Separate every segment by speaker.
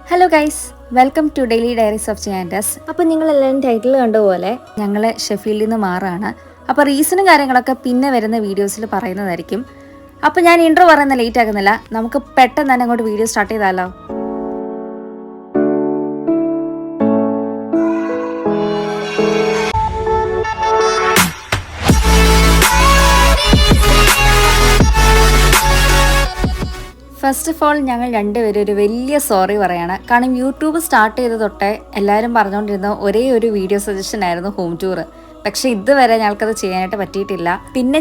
Speaker 1: Hello guys, welcome to daily diaries of ചിയാൻഡസ്. അപ്പോൾ നിങ്ങളെല്ലാവരും ടൈറ്റിൽ കണ്ടുപോലെ ഞങ്ങൾ ഷെഫീൽഡിൽ നിന്ന് മാറാണ്. അപ്പോൾ റീസണും കാര്യങ്ങളൊക്കെ പിന്നെ വരുന്ന വീഡിയോസിൽ പറയുന്നതായിരിക്കും. അപ്പോൾ ഞാൻ ഇൻട്രോ പറയുന്ന ലേറ്റ് ആക്കുന്നില്ല, നമുക്ക് പെട്ടെന്ന് തന്നെ അങ്ങോട്ട് വീഡിയോ സ്റ്റാർട്ട് ചെയ്താലോ. ഫസ്റ്റ് ഓഫ് ഓൾ ഞങ്ങൾ രണ്ടുപേരും ഒരു വലിയ സോറി പറയാണ്. കാരണം യൂട്യൂബ് സ്റ്റാർട്ട് ചെയ്ത് തൊട്ടേ എല്ലാവരും പറഞ്ഞുകൊണ്ടിരുന്ന ഒരേ ഒരു വീഡിയോ സജഷൻ ആയിരുന്നു ഹോം ടൂർ. പക്ഷെ ഇതുവരെ ഞങ്ങൾക്കത് ചെയ്യാനായിട്ട് പറ്റിയിട്ടില്ല. പിന്നെ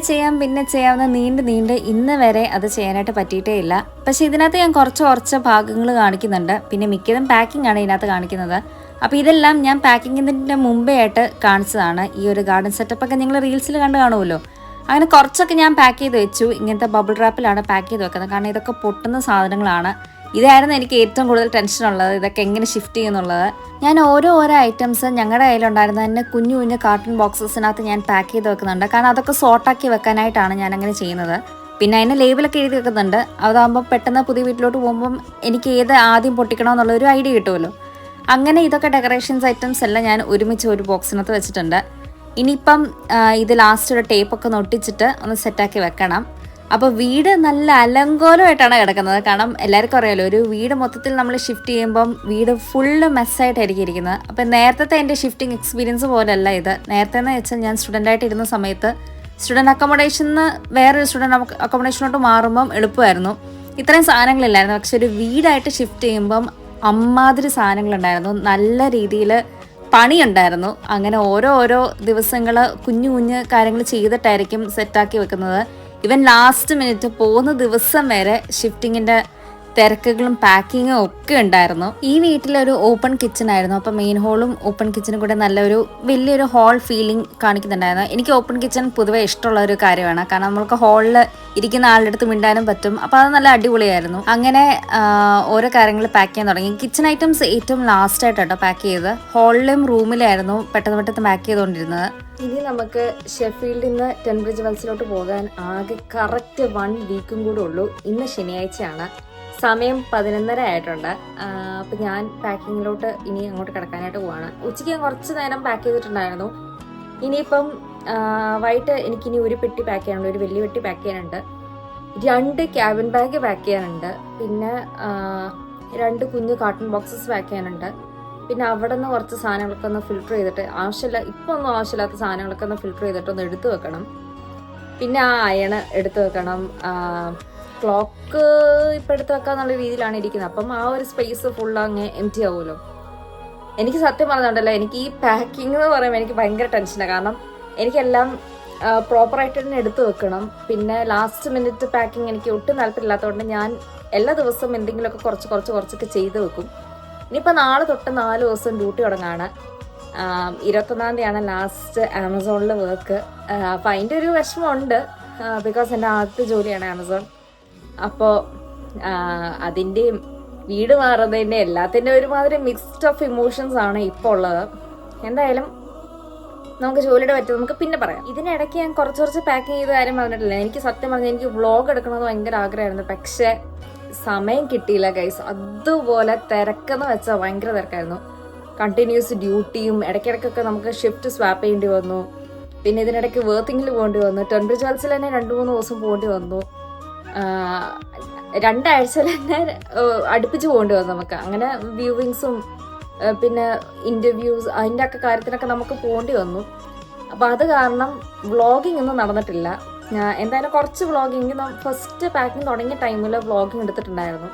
Speaker 1: ചെയ്യാമെന്ന് നീണ്ട് ഇന്ന് വരെ അത് ചെയ്യാനായിട്ട് പറ്റിയിട്ടേ ഇല്ല. പക്ഷെ ഇതിനകത്ത് ഞാൻ കുറച്ച് ഭാഗങ്ങൾ കാണിക്കുന്നുണ്ട്. പിന്നെ മിക്കതും പാക്കിംഗ് ആണ് ഇതിനകത്ത് കാണിക്കുന്നത്. അപ്പോൾ ഇതെല്ലാം ഞാൻ പാക്കിങ്ങിൻ്റെ മുമ്പേ ആയിട്ട് കാണിച്ചതാണ്. ഈ ഒരു ഗാർഡൻ സെറ്റപ്പൊക്കെ നിങ്ങൾ റീൽസിൽ കണ്ടു കാണുമല്ലോ. അങ്ങനെ കുറച്ചൊക്കെ ഞാൻ പാക്ക് ചെയ്ത് വെച്ചു. ഇങ്ങനത്തെ ബബിൾ റാപ്പിലാണ് പാക്ക് ചെയ്ത് വെക്കുന്നത്. കാരണം ഇതൊക്കെ പൊട്ടുന്ന സാധനങ്ങളാണ്. ഇതായിരുന്നു എനിക്ക് ഏറ്റവും കൂടുതൽ ടെൻഷനുള്ളത്, ഇതൊക്കെ എങ്ങനെ ഷിഫ്റ്റ് ചെയ്യുന്നുള്ളത്. ഞാൻ ഓരോ ഐറ്റംസ് ഞങ്ങളുടെ കയ്യിലുണ്ടായിരുന്ന തന്നെ കുഞ്ഞു കാർട്ടൺ ബോക്സസിനകത്ത് ഞാൻ പാക്ക് ചെയ്ത് വെക്കുന്നുണ്ട്. കാരണം അതൊക്കെ സോർട്ടാക്കി വെക്കാനായിട്ടാണ് ഞാൻ അങ്ങനെ ചെയ്യുന്നത്. പിന്നെ അതിന് ലേബിളൊക്കെ എഴുതി വെക്കുന്നുണ്ട്. അതാകുമ്പോൾ പെട്ടെന്ന് പുതിയ വീട്ടിലോട്ട് പോകുമ്പം എനിക്ക് ഏത് ആദ്യം പൊട്ടിക്കണമെന്നുള്ളൊരു ഐഡിയ കിട്ടുമല്ലോ. അങ്ങനെ ഇതൊക്കെ ഡെക്കറേഷൻസ് ഐറ്റംസ് എല്ലാം ഞാൻ ഒരുമിച്ച് ഒരു ബോക്സിനകത്ത് വെച്ചിട്ടുണ്ട്. ഇനിയിപ്പം ഇത് ലാസ്റ്റ് ഒരു ടേപ്പൊക്കെ ഒട്ടിച്ചിട്ട് ഒന്ന് സെറ്റാക്കി വെക്കണം. അപ്പോൾ വീട് നല്ല അലങ്കോലമായിട്ടാണ് കിടക്കുന്നത്. കാരണം എല്ലാവർക്കും അറിയാമല്ലോ, ഒരു വീട് മൊത്തത്തിൽ നമ്മൾ ഷിഫ്റ്റ് ചെയ്യുമ്പം വീട് ഫുള്ള് മെസ്സായിട്ടായിരിക്കും ഇരിക്കുന്നത്. അപ്പം നേരത്തെ എൻ്റെ ഷിഫ്റ്റിംഗ് എക്സ്പീരിയൻസ് പോലെയല്ല ഇത്. നേരത്തെ എന്ന് വെച്ചാൽ ഞാൻ സ്റ്റുഡൻ്റായിട്ട് ഇരുന്ന സമയത്ത് സ്റ്റുഡൻറ്റ് അക്കോമഡേഷനിൽ നിന്ന് വേറൊരു സ്റ്റുഡൻറ്റ് അക്കോമഡേഷനോട്ട് മാറുമ്പം എളുപ്പമായിരുന്നു. ഇത്രയും സാധനങ്ങളില്ലായിരുന്നു. പക്ഷെ ഒരു വീടായിട്ട് ഷിഫ്റ്റ് ചെയ്യുമ്പം അമ്മാതിരി സാധനങ്ങളുണ്ടായിരുന്നു. നല്ല രീതിയിൽ പണിയുണ്ടായിരുന്നു. അങ്ങനെ ഓരോ ദിവസങ്ങൾ കുഞ്ഞു കാര്യങ്ങൾ ചെയ്തിട്ടായിരിക്കും സെറ്റാക്കി വെക്കുന്നത്. ഇവൻ ലാസ്റ്റ് മിനിറ്റ് പോകുന്ന ദിവസം വരെ ഷിഫ്റ്റിങ്ങിൻ്റെ തിരക്കുകളും പാക്കിങ്ങും ഒക്കെ ഉണ്ടായിരുന്നു. ഈ വീട്ടിലൊരു ഓപ്പൺ കിച്ചൺ ആയിരുന്നു. അപ്പോൾ മെയിൻ ഹോളും ഓപ്പൺ കിച്ചനും കൂടെ നല്ലൊരു വലിയൊരു ഹാൾ ഫീലിംഗ് കാണിക്കുന്നുണ്ടായിരുന്നു. എനിക്ക് ഓപ്പൺ കിച്ചൺ പൊതുവെ ഇഷ്ടമുള്ള ഒരു കാര്യമാണ്. കാരണം നമ്മൾക്ക് ഹാളിൽ ഇരിക്കുന്ന ആളുടെ അടുത്ത് മിണ്ടാനും പറ്റും. അപ്പോൾ അത് നല്ല അടിപൊളിയായിരുന്നു. അങ്ങനെ ഓരോ കാര്യങ്ങൾ പാക്ക് ചെയ്യാൻ തുടങ്ങി. കിച്ചൺ ഐറ്റംസ് ഏറ്റവും ലാസ്റ്റായിട്ടോ പാക്ക് ചെയ്ത്. ഹാളിലും റൂമിലായിരുന്നു പെട്ടെന്ന് പാക്ക് ചെയ്തുകൊണ്ടിരുന്നത്. ഇനി നമുക്ക് ഷെഫീൽഡിൽ നിന്ന് ടെൻബ്രിഡ്ജ് വെൽസിലോട്ട് പോകാൻ ആകെ കറക്റ്റ് 1 വീക്കും കൂടെ ഉള്ളൂ. ഇന്ന് ശനിയാഴ്ചയാണ്. സമയം 11:30 ആയിട്ടുണ്ട്. അപ്പം ഞാൻ പാക്കിങ്ങിലോട്ട് ഇനി അങ്ങോട്ട് കിടക്കാനായിട്ട് പോവാണ്. ഉച്ചയ്ക്ക് ഞാൻ കുറച്ച് നേരം പാക്ക് ചെയ്തിട്ടുണ്ടായിരുന്നു. ഇനിയിപ്പം വൈകിട്ട് എനിക്കിനി ഒരു പെട്ടി പാക്ക് ചെയ്യാനുണ്ട്, ഒരു വലിയ പെട്ടി പാക്ക് ചെയ്യാനുണ്ട്, 2 ക്യാബിൻ ബാഗ് പാക്ക് ചെയ്യാനുണ്ട്, പിന്നെ 2 കുഞ്ഞ് കാർട്ടൺ ബോക്സസ് പാക്ക് ചെയ്യാനുണ്ട്. പിന്നെ അവിടെ നിന്ന് കുറച്ച് സാധനങ്ങളൊക്കെ ഒന്ന് ഫിൽറ്റർ ചെയ്തിട്ട് ഒന്നും ആവശ്യമില്ലാത്ത സാധനങ്ങളൊക്കെ ഒന്ന് ഫിൽറ്റർ ചെയ്തിട്ട് ഒന്ന് എടുത്തു വെക്കണം. പിന്നെ ആ അയണ് എടുത്തു വെക്കണം. ക്ലോക്ക് ഇപ്പം എടുത്ത് വെക്കാന്നുള്ള രീതിയിലാണ് ഇരിക്കുന്നത്. അപ്പം ആ ഒരു സ്പേസ് ഫുള്ള് അങ്ങ് എംറ്റി ആവുമല്ലോ. എനിക്ക് സത്യം പറഞ്ഞിട്ടുണ്ടല്ലോ, എനിക്ക് ഈ പാക്കിംഗ് എന്ന് പറയുമ്പോൾ എനിക്ക് ഭയങ്കര ടെൻഷനാണ്. കാരണം എനിക്കെല്ലാം പ്രോപ്പറായിട്ട് തന്നെ എടുത്തു വെക്കണം. പിന്നെ ലാസ്റ്റ് മിനിറ്റ് പാക്കിംഗ് എനിക്ക് ഒട്ടും താല്പര്യമില്ലാത്തതുകൊണ്ട് ഞാൻ എല്ലാ ദിവസവും എന്തെങ്കിലുമൊക്കെ കുറച്ചൊക്കെ ചെയ്ത് വെക്കും. ഇനിയിപ്പോൾ നാളെ തൊട്ട് 4 ദിവസം ഡ്യൂട്ടി തുടങ്ങാണ്. 21-ാം തീയതിയാണ് ലാസ്റ്റ് ആമസോണിൽ വർക്ക്. അപ്പം അതിൻ്റെ ഒരു വിഷമമുണ്ട്. ബിക്കോസ് എൻ്റെ ആദ്യത്തെ ജോലിയാണ് ആമസോൺ. അപ്പോൾ അതിൻ്റെയും വീട് മാറുന്നതിൻ്റെ എല്ലാത്തിൻ്റെ ഒരുമാതിരി മിക്സ്ഡ് ഓഫ് ഇമോഷൻസ് ആണ് ഇപ്പോൾ ഉള്ളത്. എന്തായാലും നമുക്ക് ജോലിയുടെ പറ്റും, നമുക്ക് പിന്നെ പറയാം. ഇതിനിടയ്ക്ക് ഞാൻ കുറച്ച് പാക്കിങ് ചെയ്ത കാര്യം പറഞ്ഞിട്ടില്ല. എനിക്ക് സത്യം പറഞ്ഞാൽ എനിക്ക് വ്ളോഗ് എടുക്കണമെന്ന് ഭയങ്കര ആഗ്രഹമായിരുന്നു. പക്ഷേ സമയം കിട്ടിയില്ല ഗൈസ്. അതുപോലെ തിരക്കെന്ന് വെച്ചാൽ ഭയങ്കര തിരക്കായിരുന്നു. കണ്ടിന്യൂസ് ഡ്യൂട്ടിയും ഇടയ്ക്കിടയ്ക്കൊക്കെ നമുക്ക് ഷിഫ്റ്റ് സ്വാപ്പ് ചെയ്യേണ്ടി വന്നു. പിന്നെ ഇതിനിടയ്ക്ക് വർത്തിങ്ങിൽ പോകേണ്ടി വന്നു. ടെൻബ്രിഡ്ജ് വെൽസിൽ തന്നെ 2-3 ദിവസം പോകേണ്ടി വന്നു. 2 ആഴ്ചയിൽ തന്നെ അടുപ്പിച്ച് പോകേണ്ടി വന്നു നമുക്ക്. അങ്ങനെ വ്യൂവിങ്സും പിന്നെ ഇൻ്റർവ്യൂസ് അതിൻ്റെ ഒക്കെ കാര്യത്തിനൊക്കെ നമുക്ക് പോകേണ്ടി വന്നു. അപ്പോൾ അത് കാരണം വ്ളോഗിങ് ഒന്നും നടന്നിട്ടില്ല. എന്തായാലും കുറച്ച് വ്ളോഗിങ് ഫസ്റ്റ് പാക്കിങ് തുടങ്ങിയ ടൈമിൽ വ്ളോഗിങ് എടുത്തിട്ടുണ്ടായിരുന്നു.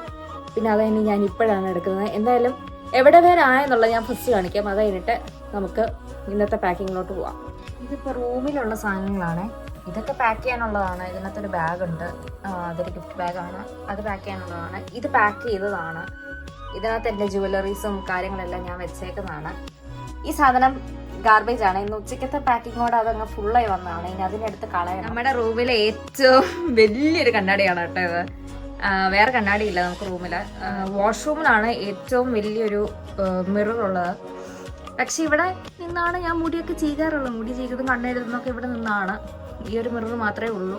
Speaker 1: പിന്നെ അത് കഴിഞ്ഞ് ഞാൻ ഇപ്പോഴാണ് എടുക്കുന്നത്. എന്തായാലും എവിടെ വരെ ആയെന്നുള്ളത് ഞാൻ ഫസ്റ്റ് കാണിക്കാം. അത് കഴിഞ്ഞിട്ട് നമുക്ക് ഇന്നത്തെ പാക്കിങ്ങിലോട്ട് പോവാം. ഇതിപ്പോൾ റൂമിലുള്ള സാധനങ്ങളാണ്. ഇതൊക്കെ പാക്ക് ചെയ്യാനുള്ളതാണ്. ഇതിനകത്തൊരു ബാഗുണ്ട്, അതൊരു ഗിഫ്റ്റ് ബാഗാണ്, അത് പാക്ക് ചെയ്യാനുള്ളതാണ്. ഇത് പാക്ക് ചെയ്തതാണ്. ഇതിനകത്ത് എൻ്റെ ജുവലറീസും കാര്യങ്ങളെല്ലാം ഞാൻ വെച്ചേക്കുന്നതാണ്. ഈ സാധനം ഗാർബേജ് ആണ്. ഇന്ന് ഉച്ചക്കത്തെ പാക്കിങ്ങോടെ അതങ്ങ് ഫുള്ളായി വന്നതാണ്. ഇനി അതിനെടുത്ത് കളയണം. നമ്മുടെ റൂമിലെ ഏറ്റവും വലിയൊരു കണ്ണാടിയാണ് കേട്ടോ ഇത്. വേറെ കണ്ണാടിയില്ല നമുക്ക് റൂമിൽ. വാഷ്റൂമിലാണ് ഏറ്റവും വലിയൊരു മിറർ ഉള്ളത്. പക്ഷെ ഇവിടെ നിന്നാണ് ഞാൻ മുടിയൊക്കെ ചെയ്യാറുള്ളത്. മുടി ചെയ്തതും കണ്ണെഴുതുന്നതൊക്കെ ഇവിടെ നിന്നാണ്. ഈ ഒരു മിറർ മാത്രമേ ഉള്ളൂ.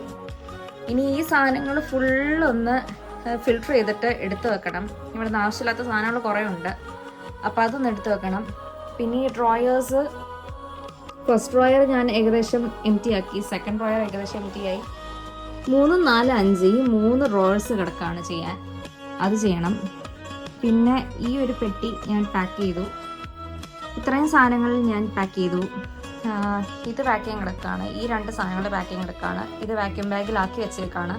Speaker 1: ഇനി ഈ സാധനങ്ങൾ ഫുള്ളൊന്ന് ഫിൽറ്റർ ചെയ്തിട്ട് എടുത്ത് വെക്കണം. ഇവിടെ ആവശ്യമില്ലാത്ത സാധനങ്ങൾ കുറേ ഉണ്ട്, അപ്പോൾ അതൊന്ന് എടുത്ത് വെക്കണം. പിന്നെ ഈ ഡ്രോയേഴ്സ്, ഫസ്റ്റ് ഡ്രോയർ ഞാൻ ഏകദേശം എം ടി ആക്കി, സെക്കൻഡ് ഡ്രോയർ ഏകദേശം എം ടി ആയി. 3, 4, 5 ഈ 3 ഡ്രോയേഴ്സ് കിടക്കാണ് ചെയ്യാൻ, അത് ചെയ്യണം. പിന്നെ ഈ ഒരു പെട്ടി ഞാൻ പാക്ക് ചെയ്തു. ഇത്രയും സാധനങ്ങൾ ഞാൻ പാക്ക് ചെയ്തു. ഇത് പാക്കിങ് കിടക്കാണ്. ഈ 2 സാധനങ്ങൾ പാക്കിങ് കിടക്കാണ്. ഇത് വാക്യൂം ബാഗിലാക്കി വെച്ചേക്കാണ്.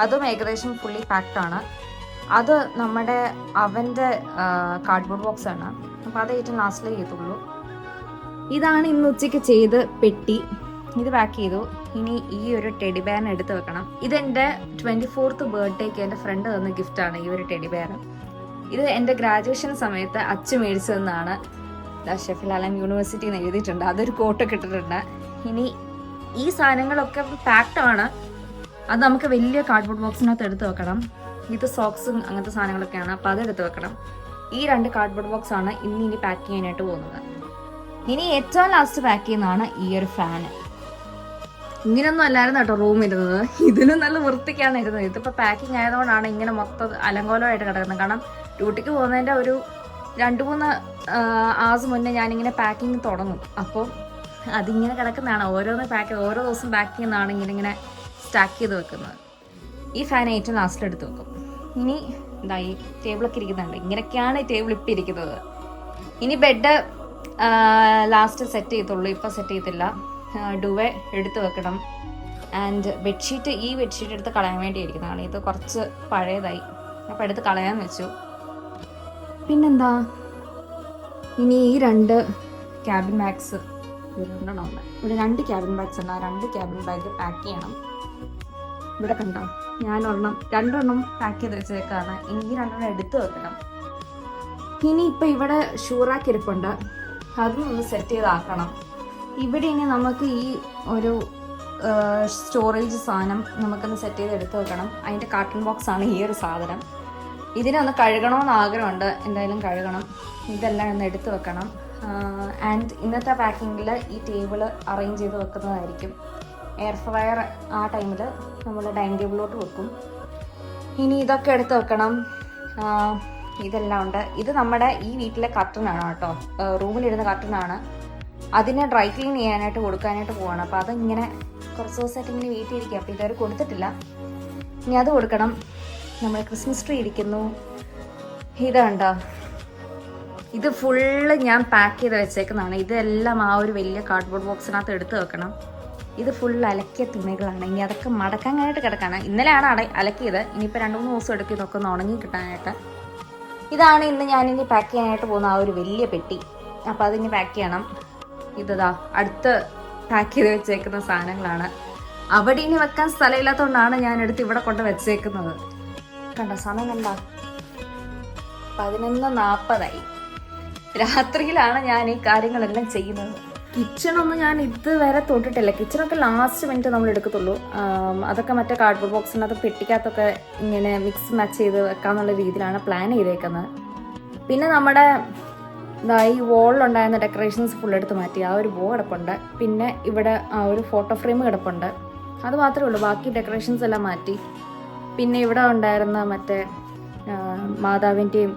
Speaker 1: അതും ഏകദേശം ഫുള്ളി പാക്ഡാണ്. അത് നമ്മുടെ അവൻ്റെ കാർഡ്ബോർഡ് ബോക്സാണ്, അപ്പോൾ അത് ഏറ്റവും ലാസ്റ്റിലേ ചെയ്തുള്ളൂ. ഇതാണ് ഇന്ന് ഉച്ചയ്ക്ക് ചെയ്ത് പെട്ടി. ഇത് പാക്ക് ചെയ്തു. ഇനി ഈ ഒരു ടെഡി ബെയറിനെ എടുത്ത് വെക്കണം. ഇതെൻ്റെ 24th ബർത്ത്ഡേക്ക് എൻ്റെ ഫ്രണ്ട് തന്ന ഗിഫ്റ്റാണ് ഈ ഒരു ടെഡി ബെയർ. ഇത് എൻ്റെ ഗ്രാജുവേഷൻ സമയത്ത് അച്ഛൻ മേടിച്ചതെന്നാണ്. ഷെഫീൽ ആലം യൂണിവേഴ്സിറ്റിയിൽ നിന്ന് എഴുതിയിട്ടുണ്ട്. അതൊരു കോട്ടൊക്കെ ഇട്ടിട്ടുണ്ട്. ഇനി ഈ സാധനങ്ങളൊക്കെ പാക്ഡാണ്. അത് നമുക്ക് വലിയ കാർഡ്ബോർഡ് ബോക്സിനകത്ത് എടുത്ത് വെക്കണം. ഇത് സോക്സും അങ്ങനത്തെ സാധനങ്ങളൊക്കെയാണ്, അപ്പോൾ അതെടുത്ത് വെക്കണം. ഈ 2 കാർഡ്ബോർഡ് ബോക്സാണ് ഇനി പാക്ക് ചെയ്യാനായിട്ട് പോകുന്നത്. ഇനി ഏറ്റവും ലാസ്റ്റ് പാക്ക് ചെയ്യുന്നതാണ് ഈ ഒരു ഫാന്. ഇങ്ങനെയൊന്നും അല്ലായിരുന്നു കേട്ടോ റൂമിരുന്നത്, ഇതിലും നല്ല വൃത്തിക്കാണ് ഇരുന്നത്. ഇതിപ്പോൾ പാക്കിങ് ആയതുകൊണ്ടാണ് ഇങ്ങനെ മൊത്തം അലങ്കോലമായിട്ട് കിടക്കുന്നത്. കാരണം ഡ്യൂട്ടിക്ക് പോകുന്നതിൻ്റെ ഒരു 2-3 ആഴ്ച മുന്നേ ഞാനിങ്ങനെ പാക്കിങ് തുടങ്ങും. അപ്പോൾ അതിങ്ങനെ കിടക്കുന്നതാണ്. ഓരോ ദിവസം പാക്ക് ചെയ്യുന്നതാണ് ഇങ്ങനെ സ്റ്റാക്ക് ചെയ്ത് വെക്കുന്നത്. ഈ ഫാൻ ഏറ്റവും ലാസ്റ്റിൽ എടുത്ത് വെക്കും. ഇനി എന്താ ഈ ടേബിളൊക്കെ ഇരിക്കുന്നുണ്ട്. ഇങ്ങനെയൊക്കെയാണ് ഈ ടേബിൾ ഇപ്പം ഇരിക്കുന്നത്. ഇനി ബെഡ് ലാസ്റ്റ് സെറ്റ് ചെയ്തുള്ളൂ, ഇപ്പം സെറ്റ് ചെയ്തില്ല. ഡുവെ എടുത്ത് വെക്കണം. ആൻഡ് ബെഡ്ഷീറ്റ്, ഈ ബെഡ്ഷീറ്റ് എടുത്ത് കളയാൻ വേണ്ടി ഇരിക്കുന്നതാണ്. ഇത് കുറച്ച് പഴയതായി, അപ്പോൾ എടുത്ത് കളയാൻ വെച്ചു. പിന്നെന്താ, ഇനി ഈ 2 ക്യാബിൻ ബാഗ്സ്, ഇവിടെ 2 ക്യാബിൻ ബാഗ്സ് ഉണ്ട്. ആ 2 ക്യാബിൻ ബാഗ് പാക്ക് ചെയ്യണം. ഇവിടെ കണ്ടോ, ഞാൻ 2 പാക്ക് ചെയ്ത് വെച്ചേക്കാണ്. ഇനി ഈ 2 എടുത്ത് വെക്കണം. ഇനി ഇപ്പം ഇവിടെ ഷൂറാക്കി ഇരിപ്പുണ്ട്, അതും ഒന്ന് സെറ്റ് ചെയ്താക്കണം. ഇവിടെ ഇനി നമുക്ക് ഈ ഒരു സ്റ്റോറേജ് സാധനം നമുക്കൊന്ന് സെറ്റ് ചെയ്ത് എടുത്ത് വെക്കണം. അതിൻ്റെ കാർട്ടൺ ബോക്സാണ് ഈ ഒരു സാധനം. ഇതിനെ ഒന്ന് കഴുകണമെന്ന് ആഗ്രഹമുണ്ട്, എന്തായാലും കഴുകണം. ഇതെല്ലാം ഒന്ന് എടുത്ത് വെക്കണം. ആൻഡ് ഇന്നത്തെ പാക്കിങ്ങിൽ ഈ ടേബിൾ അറേഞ്ച് ചെയ്ത് വെക്കുന്നതായിരിക്കും. എയർ ഫ്രയർ ആ ടൈമിൽ നമ്മൾ ഡൈനിങ് ടേബിളിലോട്ട് വെക്കും. ഇനി ഇതൊക്കെ എടുത്ത് വെക്കണം. ഇതെല്ലാം ഉണ്ട്. ഇത് നമ്മുടെ ഈ വീട്ടിലെ കർട്ടനാണ് കേട്ടോ, റൂമിലിരുന്ന കർട്ടനാണ്. അതിനെ ഡ്രൈ ക്ലീൻ ചെയ്യാനായിട്ട് കൊടുക്കാനായിട്ട് പോവാണ്. അപ്പോൾ അതിങ്ങനെ കുറച്ച് ദിവസമായിട്ട് ഇങ്ങനെ വീട്ടിൽ ഇരിക്കുക, അപ്പോൾ ഇതുവരെ കൊടുത്തിട്ടില്ല. ഇനി അത് കൊടുക്കണം. നമ്മൾ ക്രിസ്മസ് ട്രീ ഇരിക്കുന്നു. ഇതുണ്ടോ, ഇത് ഫുള്ള് ഞാൻ പാക്ക് ചെയ്ത് വെച്ചേക്കുന്നതാണ്. ഇതെല്ലാം ആ ഒരു വലിയ കാർഡ്ബോർഡ് ബോക്സിനകത്ത് എടുത്ത് വെക്കണം. ഇത് ഫുൾ അലക്കിയ തുണികളാണ്. ഇനി അതൊക്കെ മടക്കാനായിട്ട് കിടക്കാണ്. ഇന്നലെയാണ് അലക്കിയത്. ഇനിയിപ്പോൾ 2-3 ദിവസം എടുക്കും ഇതൊക്കെ ഒന്ന് ഉണങ്ങി കിട്ടാനായിട്ട്. ഇതാണ് ഇന്ന് ഞാനിനി പാക്ക് ചെയ്യാനായിട്ട് പോകുന്ന ആ ഒരു വലിയ പെട്ടി. അപ്പോൾ അതിനി പാക്ക് ചെയ്യണം. ഇതാ അടുത്ത് പാക്ക് ചെയ്ത് വെച്ചേക്കുന്ന സാധനങ്ങളാണ്. അവിടെ ഇനി വെക്കാൻ സ്ഥലമില്ലാത്തതുകൊണ്ടാണ് ഞാൻ എടുത്ത് ഇവിടെ കൊണ്ട് വെച്ചേക്കുന്നത്. കണ്ട സമയം കണ്ട 11:40 രാത്രിയിലാണ് ഞാൻ ഈ കാര്യങ്ങളെല്ലാം ചെയ്യുന്നത്. കിച്ചണൊന്നും ഞാൻ ഇതുവരെ തൊട്ടിട്ടില്ല. കിച്ചണൊക്കെ ലാസ്റ്റ് മിനിറ്റ് നമ്മൾ എടുക്കത്തുള്ളൂ. അതൊക്കെ മറ്റേ കാർഡ്ബോർഡ് ബോക്സിനകത്ത് പെട്ടിക്കകത്തൊക്കെ ഇങ്ങനെ മിക്സ് മാച്ച് ചെയ്ത് വെക്കാന്നുള്ള രീതിയിലാണ് പ്ലാൻ ചെയ്തേക്കുന്നത്. പിന്നെ നമ്മുടെ ഈ വോളിലുണ്ടായിരുന്ന ഡെക്കറേഷൻസ് ഫുൾ എടുത്ത് മാറ്റി. ആ ഒരു ബോ കിടപ്പുണ്ട്. പിന്നെ ഇവിടെ ആ ഒരു ഫോട്ടോ ഫ്രെയിം കിടപ്പുണ്ട്. അത് മാത്രമേ ഉള്ളൂ, ബാക്കി ഡെക്കറേഷൻസ് എല്ലാം മാറ്റി. പിന്നെ ഇവിടെ ഉണ്ടായിരുന്ന മറ്റേ മാതാവിൻ്റെയും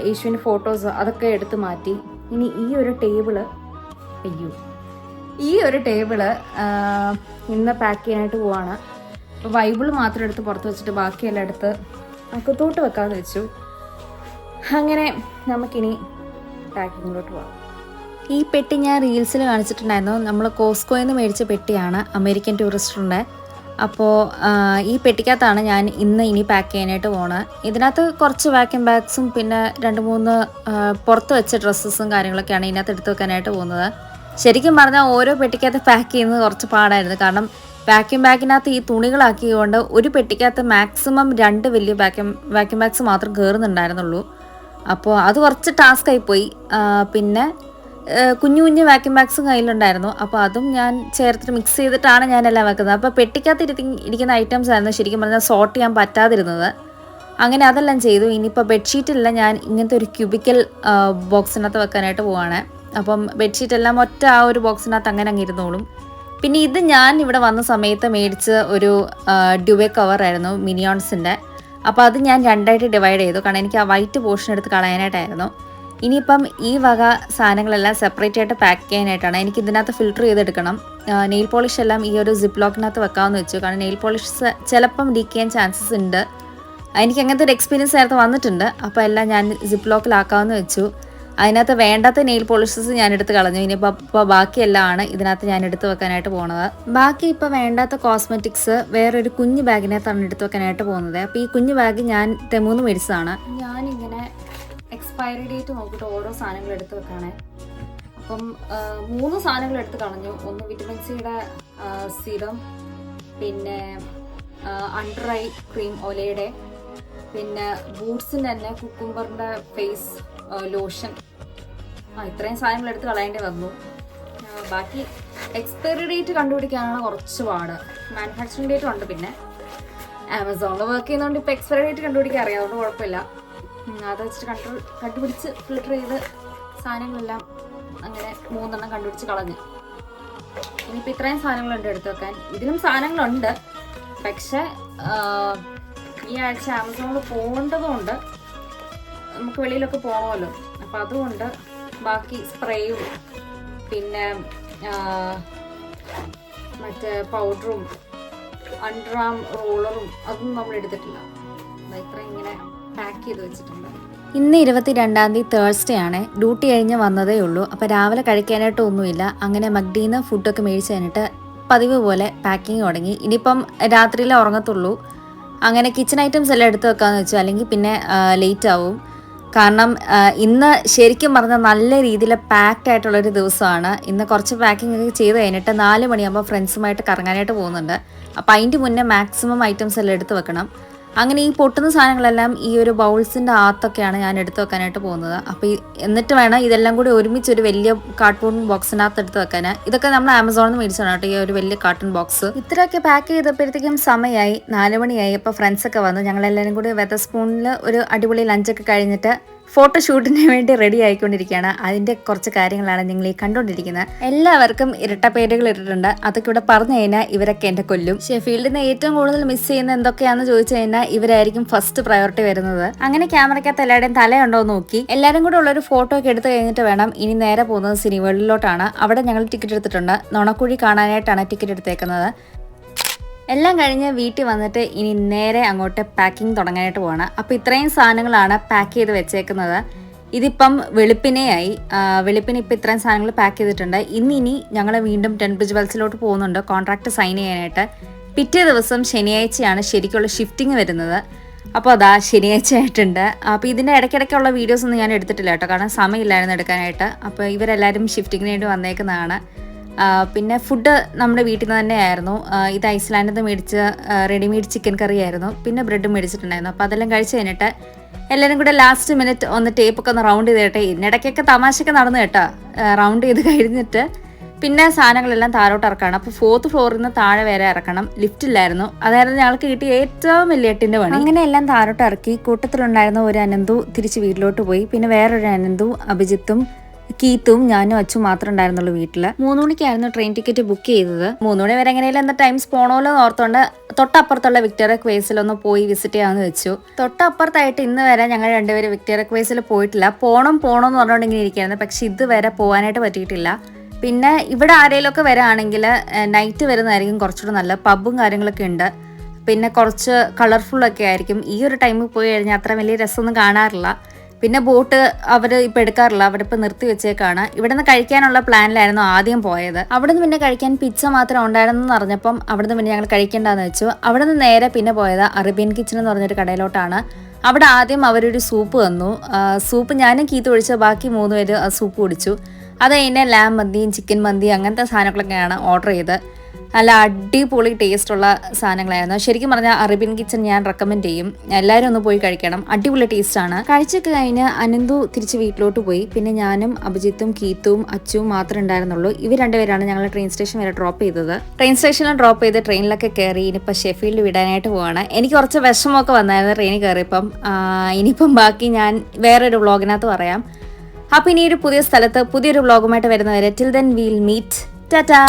Speaker 1: യേശുവിൻ്റെ ഫോട്ടോസ് അതൊക്കെ എടുത്ത് മാറ്റി. ഇനി ഈ ഒരു ടേബിള് ഇന്ന് പാക്ക് ചെയ്യാനായിട്ട് പോവാണ്. അപ്പോൾ ബൈബിള് മാത്രം എടുത്ത് പുറത്ത് വെച്ചിട്ട് ബാക്കിയെല്ലാം എടുത്ത് അക്കത്തോട്ട് വെക്കാമെന്ന് വെച്ചു. അങ്ങനെ നമുക്കിനി പാക്കിങ്ങിലോട്ട് പോകാം. ഈ പെട്ടി ഞാൻ റീൽസിൽ കാണിച്ചിട്ടുണ്ടായിരുന്നു. നമ്മൾ കോസ്കോയിൽ നിന്ന് മേടിച്ച പെട്ടിയാണ്, അമേരിക്കൻ ടൂറിസ്റ്ററിൻ്റെ. അപ്പോൾ ഈ പെട്ടിക്കകത്താണ് ഞാൻ ഇനി പാക്ക് ചെയ്യാനായിട്ട് പോകണത്. ഇതിനകത്ത് കുറച്ച് വാക്യൂം ബാഗ്സും പിന്നെ 2-3 പുറത്ത് വെച്ച ഡ്രസ്സസും കാര്യങ്ങളൊക്കെയാണ് ഇതിനകത്ത് എടുത്ത് വെക്കാനായിട്ട് പോകുന്നത്. ശരിക്കും പറഞ്ഞാൽ ഓരോ പെട്ടിക്കകത്ത് പാക്ക് ചെയ്യുന്നത് കുറച്ച് പാടായിരുന്നു. കാരണം വാക്യൂം ബാഗിനകത്ത് ഈ തുണികളാക്കിയതുകൊണ്ട് ഒരു പെട്ടിക്കകത്ത് മാക്സിമം 2 വലിയ വാക്യൂം ബാഗ്സ് മാത്രം കയറുന്നുണ്ടായിരുന്നുള്ളൂ. അപ്പോൾ അത് കുറച്ച് ടാസ്ക് ആയിപ്പോയി. പിന്നെ കുഞ്ഞു കുഞ്ഞു വാക്യൂം ബാഗ്സും കയ്യിലുണ്ടായിരുന്നു. അപ്പോൾ അതും ഞാൻ ചേർത്തിട്ട് മിക്സ് ചെയ്തിട്ടാണ് ഞാനെല്ലാം വെക്കുന്നത്. അപ്പോൾ പെട്ടിക്കകത്ത് ഇരിക്കുന്ന ഐറ്റംസ് ആയിരുന്നു ശരിക്കും പറഞ്ഞാൽ സോർട്ട് ചെയ്യാൻ പറ്റാതിരുന്നത്. അങ്ങനെ അതെല്ലാം ചെയ്തു. ഇനിയിപ്പോൾ ബെഡ്ഷീറ്റെല്ലാം ഞാൻ ഇങ്ങനത്തെ ഒരു ക്യൂബിക്കൽ ബോക്സിനകത്ത് വെക്കാനായിട്ട് പോവാണ്. അപ്പം ബെഡ്ഷീറ്റെല്ലാം ഒറ്റ ആ ഒരു ബോക്സിനകത്ത് അങ്ങനെ അങ്ങ് ഇരുന്നോളും. പിന്നെ ഇത് ഞാൻ ഇവിടെ വന്ന സമയത്ത് മേടിച്ച ഒരു ഡ്യുവെ കവറായിരുന്നു, മിനിയോൺസിൻ്റെ. അപ്പോൾ അത് ഞാൻ രണ്ടായിട്ട് ഡിവൈഡ് ചെയ്തു, കാരണം എനിക്ക് ആ വൈറ്റ് പോർഷൻ എടുത്ത് കളയാനായിട്ടായിരുന്നു. ഇനിയിപ്പം ഈ വക സാധനങ്ങളെല്ലാം സെപ്പറേറ്റ് ആയിട്ട് പാക്ക് ചെയ്യാനായിട്ടാണ്. എനിക്ക് ഇതിനകത്ത് ഫിൽറ്റർ ചെയ്തെടുക്കണം. നെയിൽ പോളിഷ് എല്ലാം ഈ ഒരു സിപ്പ് ലോക്കിനകത്ത് വെക്കാമെന്ന് വെച്ചു, കാരണം നെയിൽ പോളിഷ് ചിലപ്പം ലീക്ക് ചെയ്യാൻ ചാൻസസ് ഉണ്ട്. എനിക്ക് അങ്ങനത്തെ ഒരു എക്സ്പീരിയൻസ് നേരത്തെ വന്നിട്ടുണ്ട്. അപ്പോൾ എല്ലാം ഞാൻ സിപ്പ് ലോക്കിലാക്കാമെന്ന് വെച്ചു. അതിനകത്ത് വേണ്ടാത്ത നെയിൽ പോളിഷസ് ഞാൻ എടുത്ത് കളഞ്ഞു. ഇനിയിപ്പോൾ ബാക്കിയെല്ലാം ആണ് ഇതിനകത്ത് ഞാൻ എടുത്ത് വെക്കാനായിട്ട് പോകുന്നത്. ബാക്കി ഇപ്പോൾ വേണ്ടാത്ത കോസ്മെറ്റിക്സ് വേറൊരു കുഞ്ഞു ബാഗിനകത്താണ് എടുത്ത് വെക്കാനായിട്ട് പോകുന്നത്. അപ്പോൾ ഈ കുഞ്ഞു ബാഗ് ഞാൻ തെമൂന്ന് മേടിച്ചതാണ്. ഞാനിങ്ങനെ എക്സ്പയറി ഡേറ്റ് നോക്കിയിട്ട് ഓരോ സാധനങ്ങൾ എടുത്ത് വെക്കാണേ. അപ്പം 3 സാധനങ്ങൾ എടുത്ത് കളഞ്ഞു. ഒന്ന് വിറ്റമിൻ സിയുടെ സീറം, പിന്നെ അണ്ടർ ഐ ക്രീം ഒലയുടെ, പിന്നെ ബൂട്ട്സിൻ്റെ തന്നെ കുക്കുംബറിൻ്റെ ഫേസ് ലോഷൻ. ഇത്രയും സാധനങ്ങൾ എടുത്ത് കളയേണ്ടി വന്നു. ബാക്കി എക്സ്പയറി ഡേറ്റ് കണ്ടുപിടിക്കാനാണ് കുറച്ച് പാട്. മാനുഫാക്ചറിങ് ഡേറ്റ് ഉണ്ട്. പിന്നെ ആമസോണിൽ വർക്ക് ചെയ്യുന്നതുകൊണ്ട് ഇപ്പോൾ എക്സ്പയറി ഡേറ്റ് കണ്ടുപിടിക്കാൻ അറിയാം, അതുകൊണ്ട് കുഴപ്പമില്ല. അത് വെച്ചിട്ട് കണ്ടുപിടിച്ച് ഫിൽട്ടർ ചെയ്ത് സാധനങ്ങളെല്ലാം അങ്ങനെ 3 എണ്ണം കണ്ടുപിടിച്ച് കളഞ്ഞു. ഇനിയിപ്പോൾ ഇത്രയും സാധനങ്ങളുണ്ട് എടുത്ത് വെക്കാൻ. ഇതിലും സാധനങ്ങളുണ്ട്, പക്ഷെ ഈ ആഴ്ച ആമസോണിൽ പോകേണ്ടതുകൊണ്ട് നമുക്ക് വെളിയിലൊക്കെ പോകണമല്ലോ. അപ്പം അതുകൊണ്ട് ബാക്കി സ്പ്രേയും പിന്നെ മറ്റേ പൗഡറും അണ്ടർ ആം റോളറും അതൊന്നും നമ്മൾ എടുത്തിട്ടില്ല. ഇത്ര ഇങ്ങനെ പാക്ക് ചെയ്ത് വെച്ചിട്ടുണ്ട്. ഇന്ന് 22-ാം തീയതി തേഴ്സ്ഡേ ആണ്. ഡ്യൂട്ടി കഴിഞ്ഞ് വന്നതേ ഉള്ളൂ. അപ്പോൾ രാവിലെ കഴിക്കാനായിട്ട് ഒന്നുമില്ല. അങ്ങനെ മക്ഡീന്ന് ഫുഡൊക്കെ മേടിച്ച് കഴിഞ്ഞിട്ട് പതിവ് പോലെ പാക്കിങ് തുടങ്ങി. ഇനിയിപ്പം രാത്രിയിലേ ഉറങ്ങത്തുള്ളൂ. അങ്ങനെ കിച്ചൺ ഐറ്റംസ് എല്ലാം എടുത്ത് വെക്കാമെന്ന് വെച്ചു, അല്ലെങ്കിൽ പിന്നെ ലേറ്റ് ആവും. കാരണം ഇന്ന് ശരിക്കും പറഞ്ഞാൽ നല്ല രീതിയിൽ പാക്ഡ് ആയിട്ടുള്ളൊരു ദിവസമാണ്. ഇന്ന് കുറച്ച് പാക്കിംഗ് ഒക്കെ ചെയ്ത് കഴിഞ്ഞിട്ട് 4 മണിയാകുമ്പോൾ ഫ്രണ്ട്സുമായിട്ട് കറങ്ങാനായിട്ട് പോകുന്നുണ്ട്. അപ്പോൾ അതിൻ്റെ മുന്നേ മാക്സിമം ഐറ്റംസ് എല്ലാം എടുത്ത് വെക്കണം. അങ്ങനെ ഈ പൊട്ടുന്ന സാധനങ്ങളെല്ലാം ഈ ഒരു ബൗൾസിൻ്റെ അകത്തൊക്കെയാണ് ഞാൻ എടുത്ത് വെക്കാനായിട്ട് പോകുന്നത്. അപ്പോൾ എന്നിട്ട് വേണം ഇതെല്ലാം കൂടി ഒരുമിച്ച് ഒരു വലിയ കാർട്ടൂൺ ബോക്സിനകത്ത് എടുത്ത് വെക്കാൻ. ഇതൊക്കെ നമ്മൾ ആമസോണിൽ നിന്ന് മേടിച്ചാണ് കേട്ടോ, ഈ ഒരു വലിയ കാർട്ടൂൺ ബോക്സ്. ഇത്രയൊക്കെ പാക്ക് ചെയ്തപ്പോഴത്തേക്കും സമയമായി 4 മണിയായി. അപ്പോൾ ഫ്രണ്ട്സൊക്കെ വന്നു. ഞങ്ങളെല്ലാവരും കൂടി വെതർ സ്പൂണിൽ ഒരു അടിപൊളി ലഞ്ചൊക്കെ കഴിഞ്ഞിട്ട് ഫോട്ടോഷൂട്ടിന് വേണ്ടി റെഡി ആയിക്കൊണ്ടിരിക്കുകയാണ്. അതിൻ്റെ കുറച്ച് കാര്യങ്ങളാണ് നിങ്ങൾ ഈ കണ്ടുകൊണ്ടിരിക്കുന്നത്. എല്ലാവർക്കും ഇരട്ട പേരുകൾ ഇട്ടിട്ടുണ്ട്. അതൊക്കെ ഇവിടെ പറഞ്ഞു കഴിഞ്ഞാൽ ഇവരൊക്കെ എന്നെ കൊല്ലും. ഷെഫീൽഡിൽ നിന്ന് ഏറ്റവും കൂടുതൽ മിസ് ചെയ്യുന്ന എന്തൊക്കെയാണെന്ന് ചോദിച്ചു കഴിഞ്ഞാൽ ഇവരായിരിക്കും ഫസ്റ്റ് പ്രയോറിറ്റി വരുന്നത്. അങ്ങനെ ക്യാമറയ്ക്കകത്ത് എല്ലാവരുടെയും തലയുണ്ടോ എന്ന് നോക്കി എല്ലാവരും കൂടെ ഉള്ളൊരു ഫോട്ടോ ഒക്കെ എടുത്ത് കഴിഞ്ഞിട്ട് വേണം ഇനി നേരെ പോകുന്നത് സിനിവേൾഡിലോട്ടാണ്. അവിടെ ഞങ്ങൾ ടിക്കറ്റ് എടുത്തിട്ടുണ്ട്. നുണക്കുഴി കാണാനായിട്ടാണ് ടിക്കറ്റ് എടുത്തേക്കുന്നത്. എല്ലാം കഴിഞ്ഞ് വീട്ടിൽ വന്നിട്ട് ഇനി നേരെ അങ്ങോട്ട് പാക്കിംഗ് തുടങ്ങാനായിട്ട് പോവാണ്. അപ്പോൾ ഇത്രയും സാധനങ്ങളാണ് പാക്ക് ചെയ്ത് വെച്ചേക്കുന്നത്. ഇതിപ്പം വെളുപ്പിനെയായി. വെളുപ്പിന് ഇപ്പോൾ ഇത്രയും സാധനങ്ങൾ പാക്ക് ചെയ്തിട്ടുണ്ട്. ഇനി ഞങ്ങൾ വീണ്ടും ടെൻബ്രിഡ്ജ് വെൽസിലോട്ട് പോകുന്നുണ്ട് കോൺട്രാക്ട് സൈൻ ചെയ്യാനായിട്ട്. പിറ്റേ ദിവസം ശനിയാഴ്ചയാണ് ശരിക്കുള്ള ഷിഫ്റ്റിംഗ് വരുന്നത്. അപ്പോൾ അതാ ശനിയാഴ്ച ആയിട്ടുണ്ട്. അപ്പോൾ ഇതിൻ്റെ ഇടയ്ക്കിടയ്ക്കുള്ള വീഡിയോസ് ഒന്നും ഞാൻ എടുത്തിട്ടില്ല കേട്ടോ, കാരണം സമയമില്ലായിരുന്നു എടുക്കാനായിട്ട്. അപ്പോൾ ഇവരെല്ലാവരും ഷിഫ്റ്റിങ്ങിന് വേണ്ടി വന്നേക്കുന്നതാണ്. പിന്നെ ഫുഡ് നമ്മുടെ വീട്ടിൽ നിന്ന് തന്നെയായിരുന്നു. ഇത് ഐസ്ലാൻഡിൽ നിന്ന് മേടിച്ച റെഡിമെയ്ഡ് ചിക്കൻ കറി ആയിരുന്നു. പിന്നെ ബ്രെഡ് മേടിച്ചിട്ടുണ്ടായിരുന്നു. അപ്പോൾ അതെല്ലാം കഴിച്ച് കഴിഞ്ഞിട്ട് എല്ലാവരും കൂടെ ലാസ്റ്റ് മിനിറ്റ് ഒന്ന് ടേപ്പൊക്കെ ഒന്ന് റൗണ്ട് ചെയ്തിട്ടെ. ഇതിനിടയ്ക്കൊക്കെ തമാശയൊക്കെ നടന്നു കേട്ടോ. റൗണ്ട് ചെയ്ത് കഴിഞ്ഞിട്ട് പിന്നെ സാധനങ്ങളെല്ലാം താഴോട്ട് ഇറക്കണം. അപ്പോൾ 4th ഫ്ലോറിൽ നിന്ന് താഴെ വരെ ഇറക്കണം. ലിഫ്റ്റില്ലായിരുന്നു. അതായിരുന്നു ഞങ്ങൾക്ക് കിട്ടിയ ഏറ്റവും വലിയ 8ൻ്റെ പണി. അങ്ങനെ എല്ലാം താഴോട്ട് ഇറക്കി. കൂട്ടത്തിലുണ്ടായിരുന്ന ഒരു അനന്തു തിരിച്ച് വീട്ടിലോട്ട് പോയി. പിന്നെ വേറൊരു അനന്തു, അഭിജിത്തും കീത്തും ഞാനും അച്ഛനും മാത്രം ഉണ്ടായിരുന്നുള്ളൂ വീട്ടിൽ. 3 മണിക്കായിരുന്നു ട്രെയിൻ ടിക്കറ്റ് ബുക്ക് ചെയ്തത്. 3 മണി വരെ എങ്ങനെയാലും എന്താ ടൈംസ് പോകണമല്ലോ എന്ന് ഓർത്തുകൊണ്ട് തൊട്ടപ്പുറത്തുള്ള വിക്ടോറിയ ക്വേസിലൊന്ന് പോയി വിസിറ്റ് ചെയ്യാമെന്ന് വെച്ചു. തൊട്ടപ്പുറത്തായിട്ട് ഇന്ന് വരെ ഞങ്ങൾ രണ്ടുപേരും വിക്ടോറിയ ക്വേസിൽ പോയിട്ടില്ല. പോകണം എന്ന് പറഞ്ഞുകൊണ്ട് ഇങ്ങനെ ഇരിക്കുകയായിരുന്നു. പക്ഷെ ഇതുവരെ പോകാനായിട്ട് പറ്റിയിട്ടില്ല. പിന്നെ ഇവിടെ ആരെങ്കിലുമൊക്കെ വരാണെങ്കിൽ നൈറ്റ് വരുന്നതായിരിക്കും കുറച്ചുകൂടെ നല്ല. പബ്ബും കാര്യങ്ങളൊക്കെ ഉണ്ട്. പിന്നെ കുറച്ച് കളർഫുള്ളൊക്കെ ആയിരിക്കും. ഈ ഒരു ടൈമിൽ പോയി കഴിഞ്ഞാൽ അത്ര വലിയ രസമൊന്നും കാണാറില്ല. പിന്നെ ബോട്ട് അവർ ഇപ്പോൾ എടുക്കാറില്ല, അവിടെ ഇപ്പോൾ നിർത്തി വെച്ചേക്കാണ്. ഇവിടെ നിന്ന് കഴിക്കാനുള്ള പ്ലാനിലായിരുന്നു ആദ്യം പോയത്. അവിടെ നിന്ന് പിന്നെ കഴിക്കാൻ പിസ്സ മാത്രം ഉണ്ടായിരുന്നെന്ന് അറിഞ്ഞപ്പം അവിടെ നിന്ന് പിന്നെ ഞങ്ങൾ കഴിക്കേണ്ടതെന്ന് വെച്ചു. അവിടെ നിന്ന് നേരെ പിന്നെ പോയത് അറേബ്യൻ കിച്ചൺ എന്ന് പറഞ്ഞൊരു കടയിലോട്ടാണ്. അവിടെ ആദ്യം അവരൊരു സൂപ്പ് തന്നു. സൂപ്പ് ഞാനും കീത്ത് ഒഴിച്ച് ബാക്കി 3 പേര് ആ സൂപ്പ് കുടിച്ചു. അത് കഴിഞ്ഞ് ലാം മന്തിയും ചിക്കൻ മന്തിയും അങ്ങനത്തെ സാധനങ്ങളൊക്കെയാണ് ഓർഡർ ചെയ്ത്. നല്ല അടിപൊളി ടേസ്റ്റുള്ള സാധനങ്ങളായിരുന്നു. ശരിക്കും പറഞ്ഞാൽ അറേബ്യൻ കിച്ചൺ ഞാൻ റെക്കമെൻഡ് ചെയ്യും. എല്ലാവരും ഒന്ന് പോയി കഴിക്കണം. അടിപൊളി ടേസ്റ്റാണ്. കഴിച്ചൊക്കെ കഴിഞ്ഞ് അനന്തു തിരിച്ച് വീട്ടിലോട്ട് പോയി. പിന്നെ ഞാനും അഭിജിത്തും കീത്തും അച്ചുവും മാത്രമേ ഉണ്ടായിരുന്നുള്ളൂ. ഇവർ രണ്ടുപേരാണ് ഞങ്ങൾ ട്രെയിൻ സ്റ്റേഷൻ വരെ ഡ്രോപ്പ് ചെയ്തത്. ട്രെയിൻ സ്റ്റേഷനിൽ ഡ്രോപ്പ് ചെയ്ത് ട്രെയിനിലൊക്കെ കയറി ഇനിയിപ്പോൾ ഷെഫീൽഡ് വിടാനായിട്ട് പോവാണ്. എനിക്ക് കുറച്ച് വിഷമമൊക്കെ വന്നായിരുന്നു ട്രെയിനിൽ കയറിയപ്പം. ഇനിയിപ്പം ബാക്കി ഞാൻ വേറൊരു വ്ളോഗിനകത്ത് പറയാം. അപ്പോൾ ഇനി ഒരു പുതിയ സ്ഥലത്ത് പുതിയൊരു വ്ളോഗുമായിട്ട് വരുന്നവരെ till then we'll meet. Tata.